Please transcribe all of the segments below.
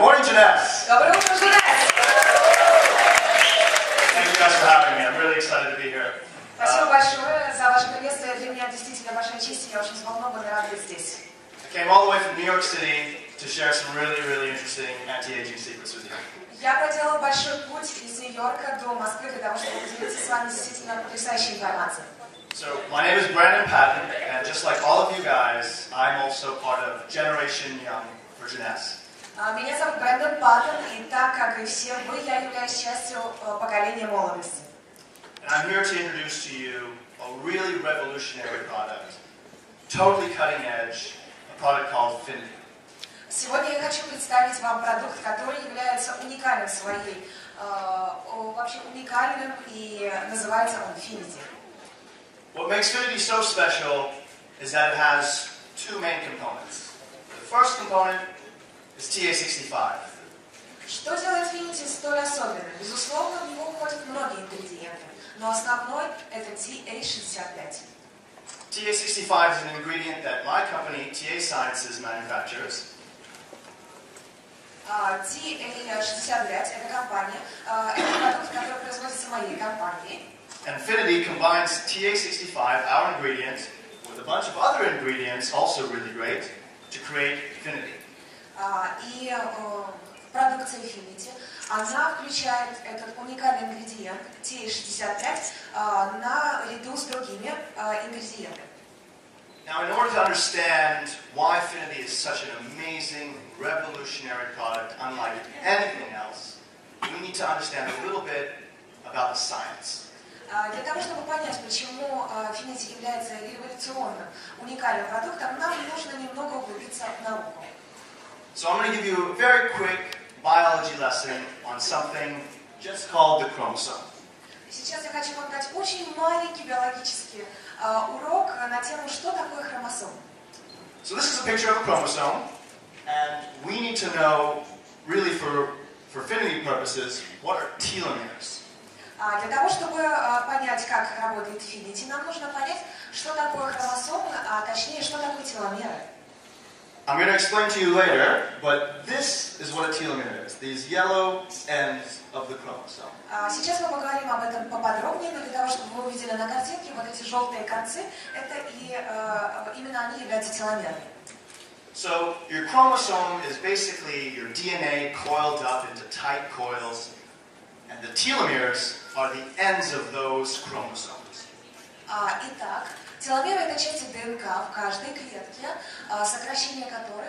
morning, Jeanette. Доброе утро, Jeanette. Thank you guys for having me. I'm really excited to be here. Спасибо большое за ваше приветствие. Для меня действительно большая честь. Я очень взволнована и рада быть здесь. I came all the way from New York City to share some really interesting anti-aging secrets with you. Я проделала большой путь из Нью-Йорка до Москвы для того, чтобы поделиться с вами действительно потрясающей информацией. So, my name is Brandon Pаттon, and just like all of you guys, I'm also part of Generation Young for Jeunesse. Меня зовут Брандон Паттон, и так как и все вы, я являюсь частью поколения молодости. And I'm here to introduce to you a really revolutionary product, totally cutting edge, a product called Finity. Сегодня я хочу представить вам продукт, который является уникальным своей, вообще уникальным, и называется он Finity. What makes Finity so special is that it has two main components. The first component is TA65. Что делает Finity столь особенным? Безусловно, в него входят многие ингредиенты, но основной это TA65. TA65 is an ingredient that my company, TA Sciences, manufactures. TA65 это компания, это продукт, который производится моей компанией. And Finity combines TA65, our ingredient, with a bunch of other ingredients, also really great, to create Finity. И продукция Finity, она включает этот уникальный ингредиент TA65 наряду с другими ингредиентами. Now, in order to understand why Finity is such an amazing, revolutionary product, unlike anything else, we need to understand a little bit about the science. Для того, чтобы понять, почему Finity является революционным, уникальным продуктом, нам нужно немного углубиться в науку. So I'm going to give you a very quick biology lesson on something just called the chromosome. Сейчас я хочу вам дать очень маленький биологический урок на тему, что такое хромосом. So this is a picture of a chromosome, and we need to know, really for Finity purposes, what are telomeres. Для того, чтобы понять, как работает Finity, нам нужно понять, что такое хромосомы, а точнее, что такое теломеры. I'm going to explain to you later, but this is what a telomere is, these yellow ends of the chromosome. Сейчас мы поговорим об этом поподробнее, но для того, чтобы вы увидели на картинке, вот эти желтые концы, это и именно они являются теломерами. So your chromosome is basically your DNA coiled up into tight coils, and the telomeres are the ends of those chromosomes. Итак, теломеры это части ДНК в каждой клетке, сокращение которых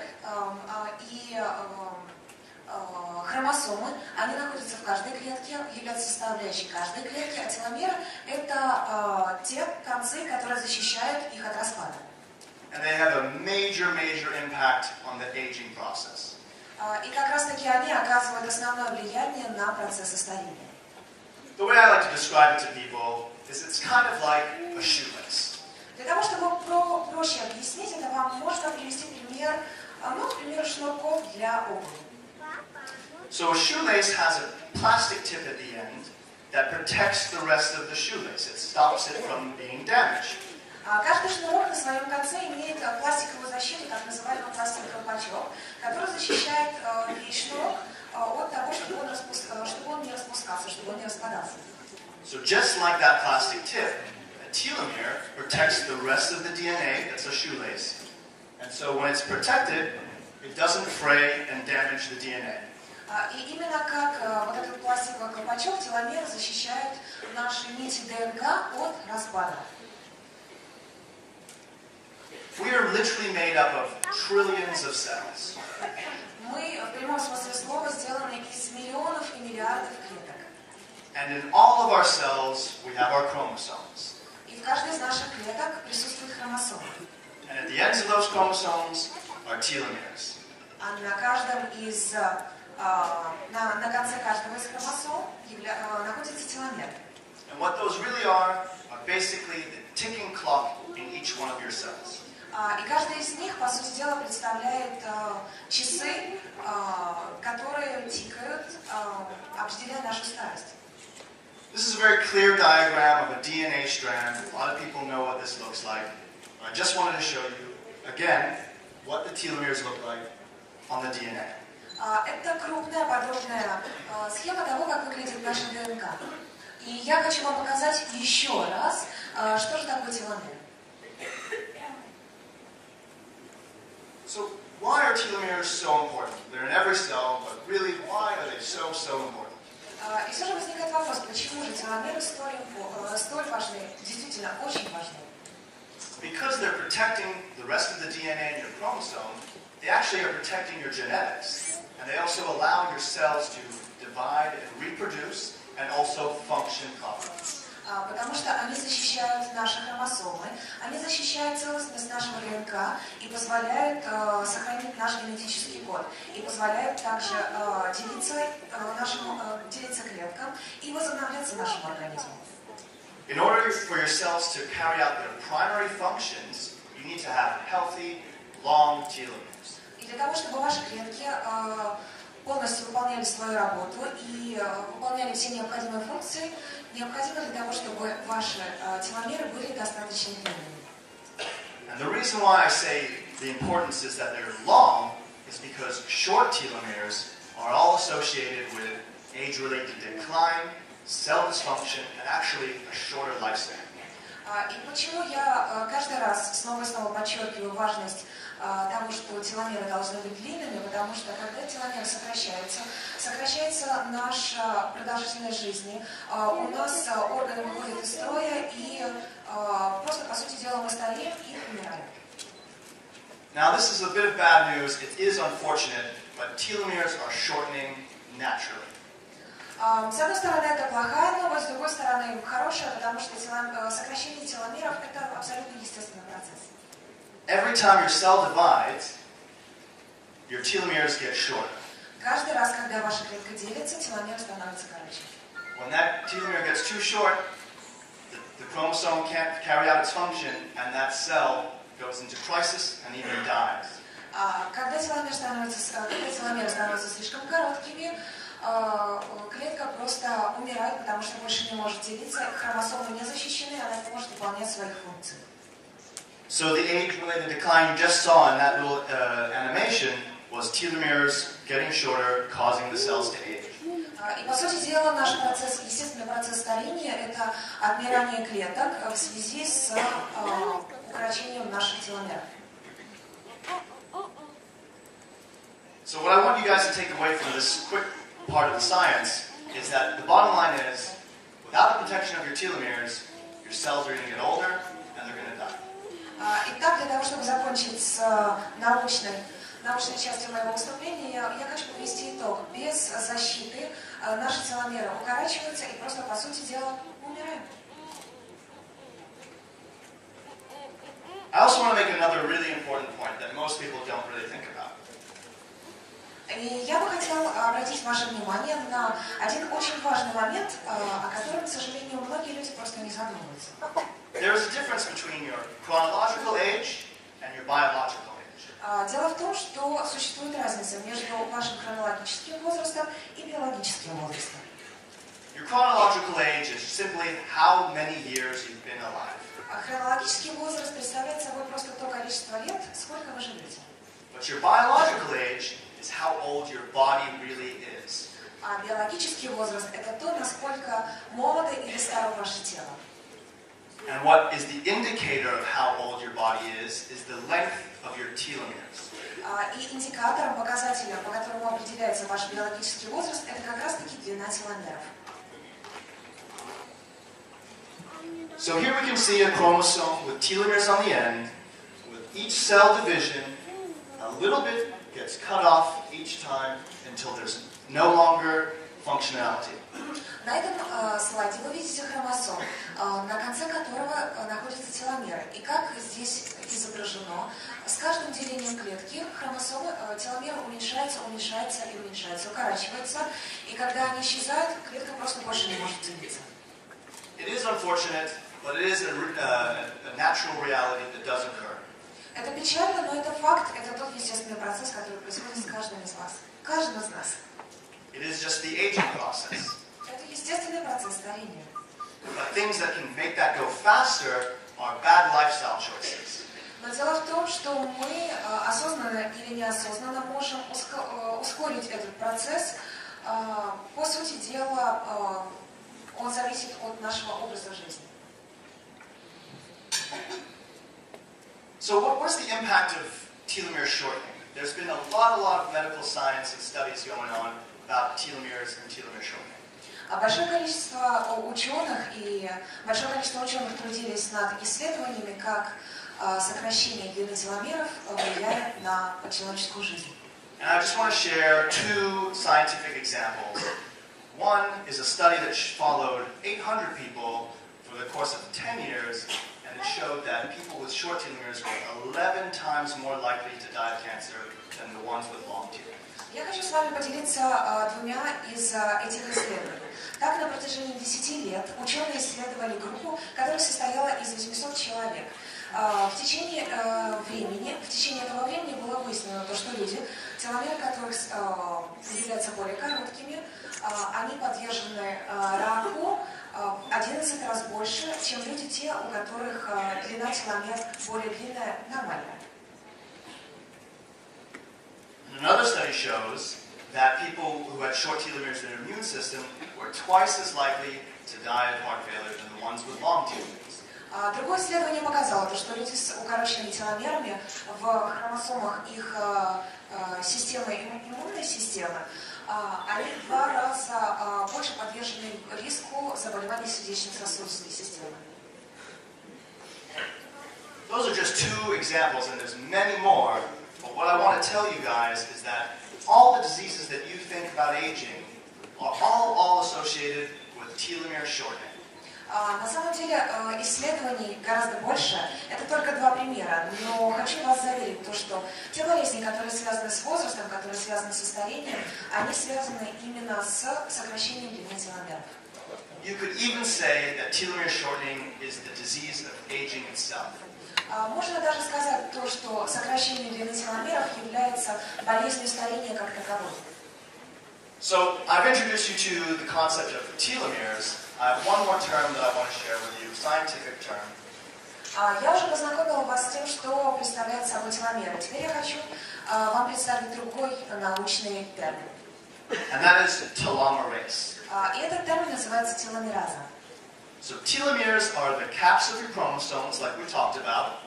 и хромосомы, они находятся в каждой клетке, являются составляющей каждой клетки, а теломеры это те концы, которые защищают их от распада. And they have a major impact on the aging process. И как раз таки они оказывают основное влияние на процессы старения. The way I like to describe it to people is it's kind of like a shoelace. Для того, чтобы проще объяснить, это вам можно привести пример, например, шнурков для обуви. So a shoelace has a plastic tip at the end that protects the rest of the shoelace. It stops it from being damaged. Каждый шнурок на своем конце имеет пластиковую защиту, так называемый пластиковый колпачок, который защищает весь шнурок от того, чтобы он не распускался, чтобы он не распадался. So just like that plastic tip, a telomere protects the rest of the DNA, that's a shoelace. And so when it's protected, it doesn't fray and damage the DNA. И именно как вот этот пластиковый колпачок, теломер защищает наши нити ДНК от распада. We are literally made up of trillions of cells. Мы в прямом смысле слова сделаны из миллионов и миллиардов клеток. And in all of our cells, we have our chromosomes. И в каждой из наших клеток присутствует хромосома. And at the ends of those chromosomes are telomeres. А на каждом из, на конце каждого из хромосом находится теломер. And what those really are basically the ticking clock in each one of your cells. И каждый из них, по сути дела, представляет часы, которые тикают, определяя нашу старость. This is a very clear diagram of a DNA strand. A lot of people know what this looks like. I just wanted to show you, again, what the telomeres look like on the DNA. Это крупная, подробная схема того, как выглядит наша ДНК. И я хочу вам показать еще раз, что же такое теломеры. So why are telomeres so important? They're in every cell, but really, why are they so important? И все же возникает вопрос, почему же теломеры столь важны, действительно очень важны. Because they're protecting the rest of the DNA in your chromosome, they actually are protecting your genetics. And they also allow your cells to divide and reproduce and also function properly. Потому что они защищают наши хромосомы, они защищают целостность нашего ДНК и позволяют сохранить наш генетический код, и позволяют также делиться клеткам и возобновляться нашему организму. In order for your cells to carry out their primary functions, you need to have healthy, long telomeres. И для того, чтобы ваши клетки полностью выполняли свою работу и выполняли все необходимые функции, необходимо для того, чтобы ваши теломеры были достаточно длинными. And the reason why I say the importance is that they're long is because short telomeres are all associated with age-related decline, cell dysfunction, and actually a shorter lifespan. И почему я каждый раз снова и снова подчеркиваю важность того, что теломеры должны быть длинными, потому что когда теломеры сокращается наша продолжительность жизни, у нас органы выходят из строя, и просто, по сути дела, мы стареем и умираем. Now this is a bit of bad news. It is unfortunate, but telomeres are shortening naturally. С одной стороны, это плохая новость, с другой стороны, хорошая, потому что сокращение теломеров – это абсолютно естественный процесс. Every time your cell divides, your telomeres get shorter. Каждый раз, когда ваша клетка делится, теломеры становятся короче. When that telomere gets too short, the chromosome can't carry out its function, and that cell goes into crisis and even dies. Когда теломеры становятся слишком короткими, клетка просто умирает, потому что больше не может делиться, хромосомы не защищены, она не может выполнять своих функций. So the age-related decline you just saw in that little animation was telomeres getting shorter, causing the cells to age. И по сути дела наш процесс, естественный процесс старения, это отмирание клеток в связи с укорочением наших теломеров. So what I want you guys to take away from this quick part of the science is that the bottom line is, without the protection of your telomeres, your cells are going to get older and they're going to die. Итак, для того, чтобы закончить с научной частью моего выступления, я хочу подвести итог. Без защиты наши теломеры укорачиваются и просто, по сути дела, умирают. I also want to make another really important point that most people don't really think about. И я бы хотела обратить ваше внимание на один очень важный момент, о котором, к сожалению, многие люди просто не задумываются. There is a difference between your chronological age and your biological age. Дело в том, что существует разница между вашим хронологическим возрастом и биологическим возрастом. Your chronological age is simply how many years you've been alive. Хронологический возраст представляет собой просто то количество лет, сколько вы живете. But your biological age is how old your body really is. А биологический возраст – это то, насколько молодо или старо ваше тело. And what is the indicator of how old your body is the length of your telomeres. И индикатором, показателем, по которому определяется ваш биологический возраст, это как раз-таки длина теломеров. So here we can see a chromosome with telomeres on the end. With each cell division, a little bit gets cut off each time until there's no longer functionality. На этом слайде вы видите хромосом, на конце которого находятся теломеры. И как здесь изображено, с каждым делением клетки хромосомы, теломеры уменьшаются, укорачиваются. И когда они исчезают, клетка просто больше не может делиться. It is unfortunate, but it is a natural reality that does occur. Это печально, но это факт, это тот естественный процесс, который происходит с каждым из вас, каждым из нас. It is just the aging process. Это естественный процесс старения. But things that can make that go faster are bad lifestyle choices. Но дело в том, что мы осознанно осознанно или неосознанно можем ускорить этот процесс. По сути дела, он зависит от нашего образа жизни. So what is the impact of telomere shortening? There's been a lot of medical science and studies going on about telomeres and telomere shortening. Большое количество ученых трудились над исследованиями, как сокращение длины теломеров влияет на человеческую жизнь. And I just want to share two scientific examples. One is a study that followed 800 people for the course of 10 years, and it showed that people with short telomeres were 11 times more likely to die of cancer than the ones with long telomeres. Я хочу с вами поделиться двумя из этих исследований. Так, на протяжении 10 лет ученые исследовали группу, которая состояла из 800 человек. В течение этого времени было выяснено, что люди, теломеры которых являются более короткими, они подвержены раку 11 раз больше, чем люди, те, у которых длина теломер более длинная, нормальная. Another study shows that people who had short telomeres in their immune system were twice as likely to die of heart failure than the ones with long telomeres. Другое исследование показало, что люди с укороченными теломерами в хромосомах их иммунной системы, они в 2 раза больше подвержены риску заболеваний сердечно-сосудистой системы. Those are just two examples, and there's many more. But what I want to tell you guys is that all the diseases that you think about aging are all associated with telomere shortening. На самом деле исследований гораздо больше. Это только 2 примера. Но хочу вас заверить, что те болезни, которые связаны с возрастом, которые связаны со старением, они связаны именно с сокращением длины теломеров. You could even say that telomere shortening is the disease of aging itself. Можно даже сказать что сокращение длины теломеров является болезнью старения как таковой. So I've introduced you to the concept of telomeres. I have one more term that I want to share with you, scientific term. Я уже познакомила вас с тем, что представляет собой теломеры. Теперь я хочу вам представить другой научный термин. And that is telomerase. И этот термин называется теломераза. So telomeres are the caps of your chromosomes, like we talked about.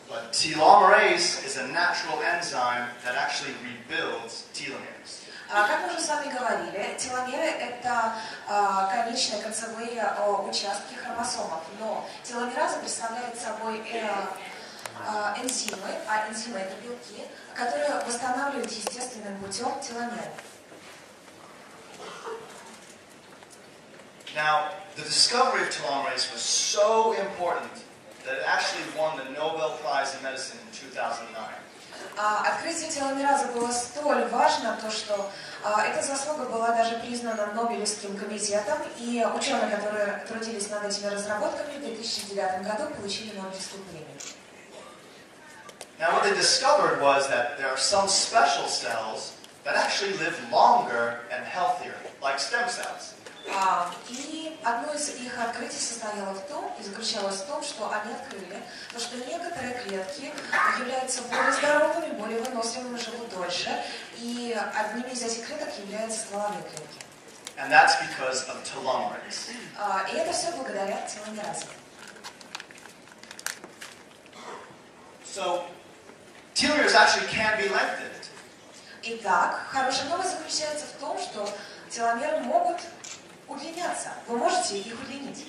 But telomerase is a natural enzyme that actually rebuilds telomeres. Как мы уже с вами говорили, теломеры – это конечные концевые участки хромосомов, но теломераза представляет собой энзимы, а энзимы – это белки, которые восстанавливают естественным путем теломеры. Now, the discovery of telomerase was so important that it actually won the Nobel Prize in Medicine in 2009. Открытие теломеразы было столь важно, что эта заслуга была даже признана Нобелевским комитетом, и ученые, которые трудились над этими разработками, в 2009 году получили Нобелевскую премию. Now, what they discovered was that there are some special cells that actually live longer and healthier, like stem cells. И одно из их открытий заключалось в том, что они открыли, что некоторые клетки являются более здоровыми, более выносливыми, живут дольше, и одними из этих клеток являются стволовые клетки. And that's because of telomerase. И это все благодаря теломеразе. So, telomeres actually can be lengthened. Итак, хорошая новость заключается в том, что теломеры могут удлиняться. Вы можете их удлинить.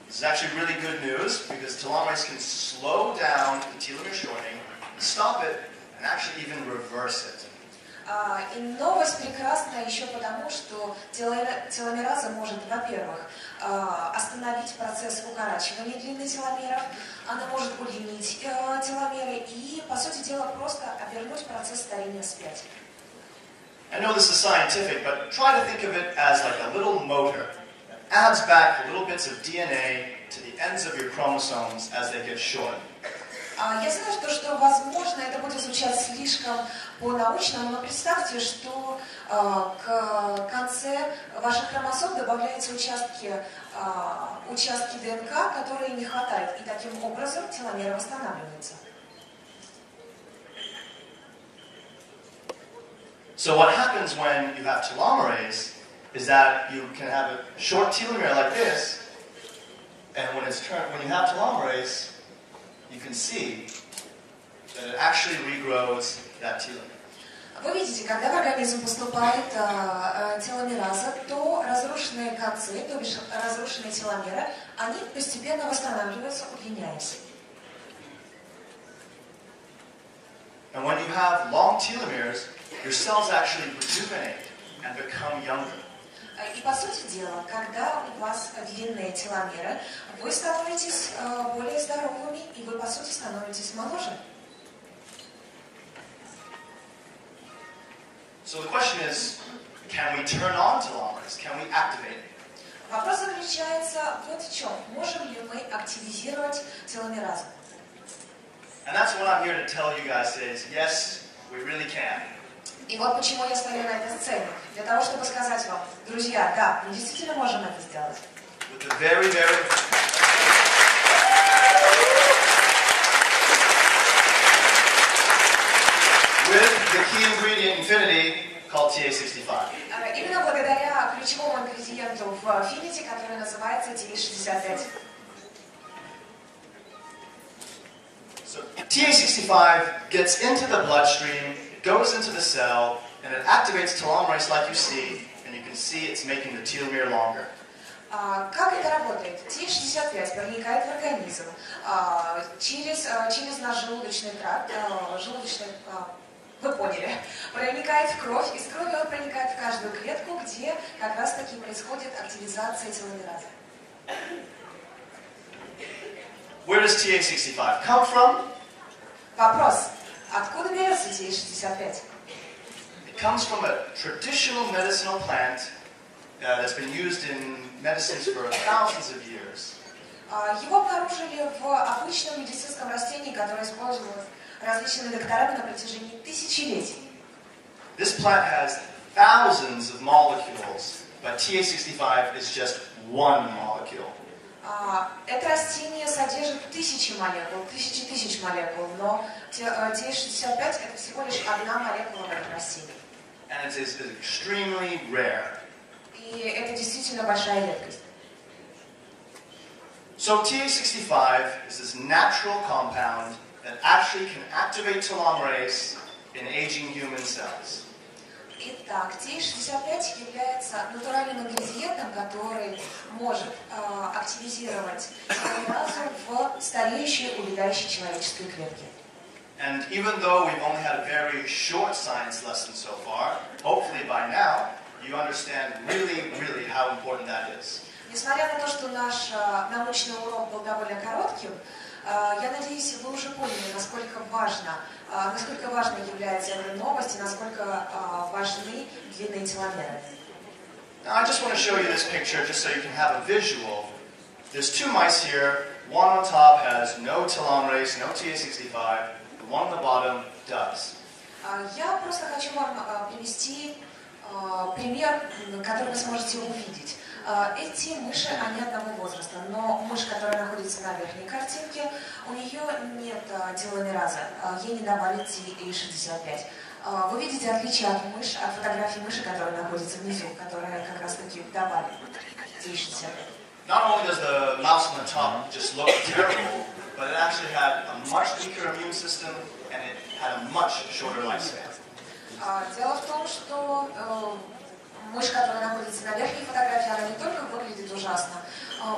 This is actually really good news because telomerase can slow down the telomere shortening, stop it, and actually even reverse it. И новость прекрасная еще потому, что теломераза может, во-первых, остановить процесс укорачивания длины теломеров, она может удлинить теломеры и, по сути дела, просто обернуть процесс старения вспять. I know this is scientific, but try to think of it as like a little motor that adds back little bits of DNA to the ends of your chromosomes as they get shortened. Я знаю, что возможно, это будет звучать слишком по-научному, но представьте, что к конце ваших хромосом добавляются участки ДНК, которые не хватает, и таким образом теломеры восстанавливаются. So what happens when you have telomerase is that you can have a short telomere like this, and when you have telomerase, you can see that it actually regrows that telomere. Вы видите, когда в организм поступает теломераза, то разрушенные концы, то бишь разрушенные теломеры, они постепенно восстанавливаются, удлиняясь. And when you have long telomeres, your cells actually rejuvenate and become younger. И по сути дела, когда у вас длинные теломеры, вы становитесь более здоровыми, и вы по сути становитесь моложе. So the question is, can we turn on telomerase? Can we activate it? Вопрос заключается вот в чем. Можем ли мы активизировать теломеразу? And that's what I'm here to tell you guys is, yes, we really can. И вот почему я стою на этой сцене. Для того, чтобы сказать вам, друзья, да, мы действительно можем это сделать. With the very with the key ingredient infinity called TA65. Именно благодаря ключевому ингредиенту в Infinity, который называется TA65. So TA65 gets into the bloodstream, it goes into the cell, and it activates telomerase like you see, and you can see it's making the telomere longer. Как это работает? TA65 проникает в организм через наш желудочный тракт, вы поняли, проникает в кровь, из крови он проникает в каждую клетку, где как раз таки происходит активизация теломеразы. Where does TA65 come from? Вопрос. Откуда берется TA65? It comes from a traditional medicinal plant that's been used in medicines for thousands of years. Его обнаружили в обычном медицинском растении, которое использовалось различными докторами на протяжении тысячелетий. This plant has thousands of molecules, but TA65 is just one molecule. Это растение содержит тысячи молекул, тысяч молекул, но TA65 это всего лишь одна молекула в этом растении. And it is extremely rare. И это действительно большая редкость. So TA65 is this natural compound that actually can activate telomerase in aging human cells. Итак, TA65 является натуральным ингредиентом, который может активизировать теломеразу в стареющей, увядающей человеческой клетке. And even though we've only had a very short science lesson so far, hopefully by now you understand really how important that is. Несмотря на то, что наш научный урок был довольно коротким, я надеюсь, вы уже поняли, насколько важна является эта новость и насколько важны длинные теломеры. Now I just want to show you this picture just so you can have a visual. There's two mice here. One on top has no telomerase, no TA65. The one on the bottom does. Я просто хочу вам привести пример, который вы сможете увидеть. Эти мыши, они одного возраста, но мышь, которая находится на верхней картинке, у нее нет теломеразы, ей не давали TA65. Вы видите отличие от фотографии мыши, которая находится внизу, которая как раз таки давали TA65. Not only does the mouse on the top just look terrible, but it actually had a much weaker immune system and it had a much shorter lifespan. Дело в том, что мышь, которая находится на верхней фотографии, она не только выглядит ужасно,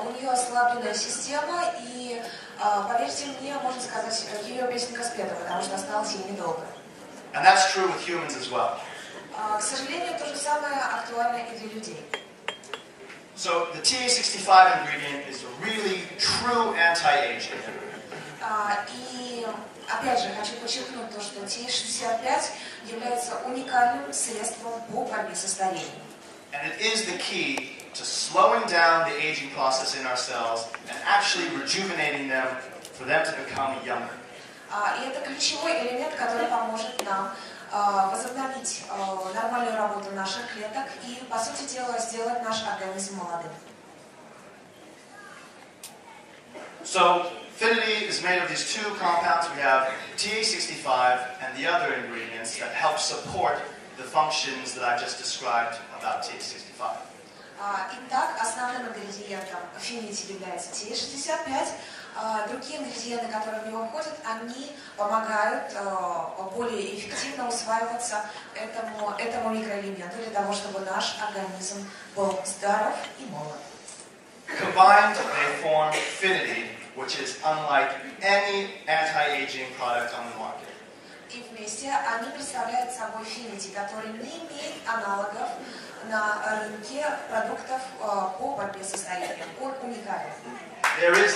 у нее ослабленная система, и, поверьте мне, можно сказать, ее песенка спета, потому что осталось ей недолго. And that's true with humans as well. К сожалению, то же самое актуально и для людей. So the TA65 ingredient is a really true anti-aging. И опять же, хочу подчеркнуть то, что TA65 является уникальным средством по борьбе со старением. And it is the key to slowing down the aging process in our cells and actually rejuvenating them for them to become younger. И это ключевой элемент, который поможет нам возобновить нормальную работу наших клеток и, по сути дела, сделать наш организм молодым. So, Infinity is made of these two compounds. We have TA65 and the other ingredients that help support the functions that I just described about T65. Итак, основным ингредиентом Affinity является T65. Другие ингредиенты, которые в него входят, они помогают более эффективно усваиваться этому микроэлементу для того, чтобы наш организм был здоров и молод. Combined, they form Affinity, which is unlike any anti-aging product on the market. И вместе они представляют собой Affinity, который не имеет аналогов на рынке продуктов по борьбе со старением. Он уникален. There is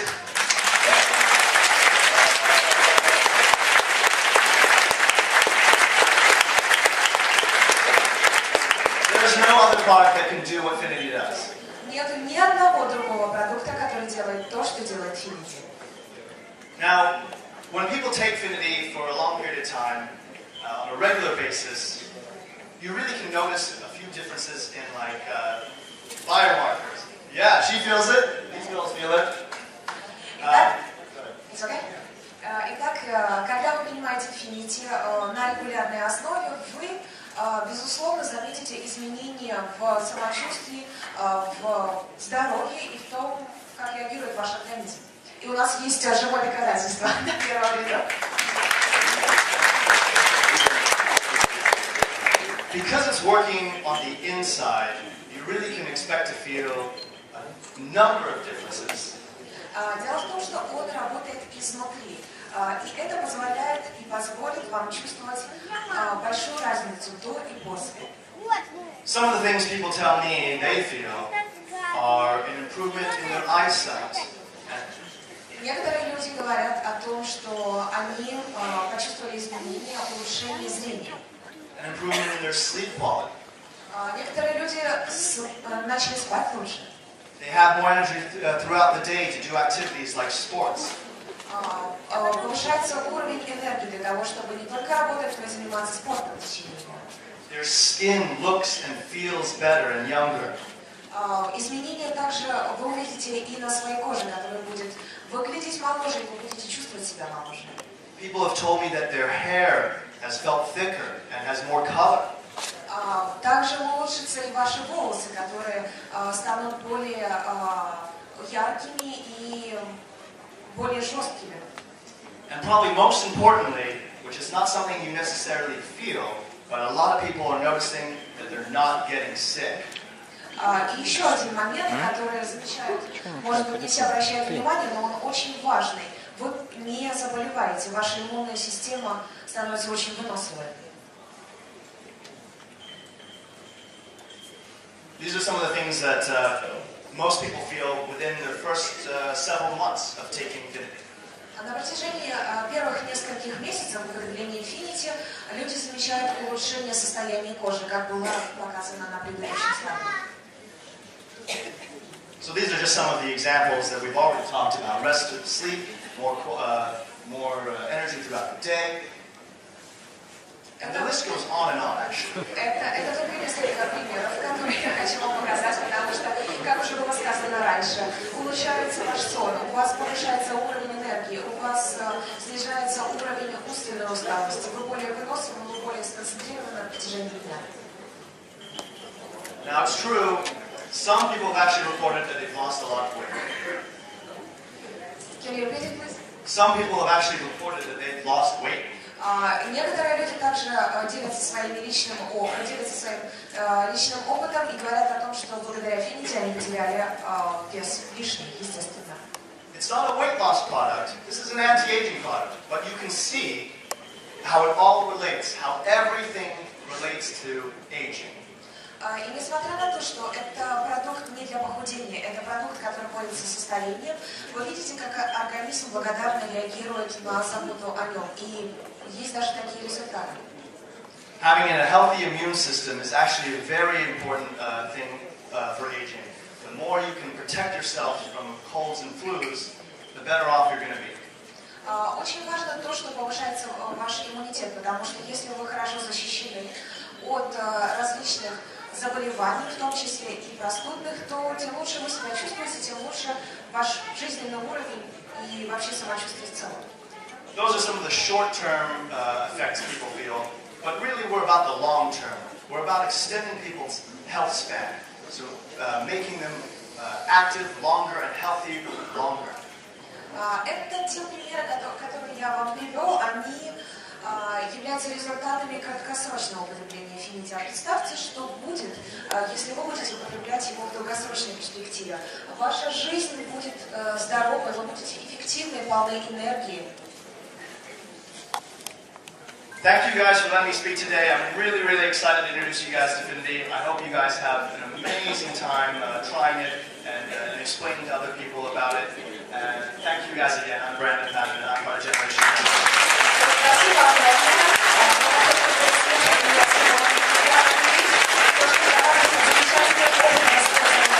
no other product that can do what Affinity does. Нет ни одного другого продукта, который делает то, что делает Affinity. Now, when people take Affinity for a long period of time, on a regular basis, you really can notice a few differences in like biomarkers. Yeah, she feels it. These girls feel it. It's okay. Итак, когда вы принимаете Affinity на регулярной основе, вы, безусловно, заметите изменения в самочувствии, в здоровье и в том, как реагирует ваш организм. И у нас есть живое доказательство на первом ряду. Because it's working on the inside, you really can expect to feel a number of differences. Дело в том, что он работает изнутри. И это позволяет и позволит вам чувствовать большую разницу до и после. Some of the things people tell me they feel are an improvement in their eyesight. Некоторые люди говорят о том, что они почувствовали изменения, улучшение зрения. An improvement in their sleep quality. Некоторые люди начали спать лучше. They have more energy throughout the day to do activities like sports. Повышается уровень энергии для того, чтобы не только работать, но и заниматься спортом в течение дня. Their skin looks and feels better and younger. Изменения также вы увидите и на своей коже, которая будет выглядеть моложе, и вы будете чувствовать себя моложе. People have told me that their hair has felt thicker and has more color. Также улучшатся и ваши волосы, которые станут более яркими и более жесткими. And probably most importantly, which is not something you necessarily feel, but a lot of people are noticing that they're not getting sick. И еще один момент, который замечают, может быть, не все обращают внимание, но он очень важный. Вы не заболеваете, ваша иммунная система становится очень выносливой. These are some of the things that most people feel within their first several months of taking Affinity. На протяжении первых нескольких месяцев употребления Affinity люди замечают улучшение состояния кожи, как было показано на предыдущем слайде. So these are just some of the examples that we've already talked about. Rest, sleep, more energy throughout the day. And the list goes on and on, actually. Это только несколько примеров, которые я хочу вам показать, потому что, как уже было сказано раньше, улучшается ваш сон, у вас повышается уровень энергии, у вас снижается уровень умственной усталости, вы более выносливы, вы более сконцентрированы на протяжении дня. Now it's true, some people have actually reported that they've lost a lot of weight. Can you repeat it, please? Some people have actually reported that they've lost weight. Некоторые люди также делятся своим личным опытом и говорят о том, что благодаря Affinity они потеряли вес лишний, естественно. It's not a weight loss product. This is an anti-aging product. But you can see how it all relates, how everything relates to aging. И несмотря на то, что это продукт не для похудения, это продукт, который борется со старением, вы видите, как организм благодарно реагирует на заботу о нем. И есть даже такие результаты. Having a healthy immune system is actually a very important thing for aging. The more you can protect yourself from colds and flus, the better off you're going to be. Очень важно то, что повышается ваш иммунитет, потому что если вы хорошо защищены от различных заболеваний, в том числе и простудных, то тем лучше вы себя чувствуете, тем лучше ваш жизненный уровень и вообще самочувствие в целом. Those are some of the short-term effects people feel, but really we're about the long-term. We're about extending people's health span, so making them active longer and healthy longer. Это те примеры, которые я вам привел, они являются результатами краткосрочного употребления финития. Представьте, что будет, если вы будете употреблять его в долгосрочной перспективе. Ваша жизнь будет здоровой, вы будете эффективны, полны энергии. Thank you guys for letting me speak today. I'm really, really excited to introduce you guys to Affinity. I hope you guys have an amazing time trying it and explaining to other people about it. And thank you guys again. I'm Brandon Pаттona, and I'm part of Generation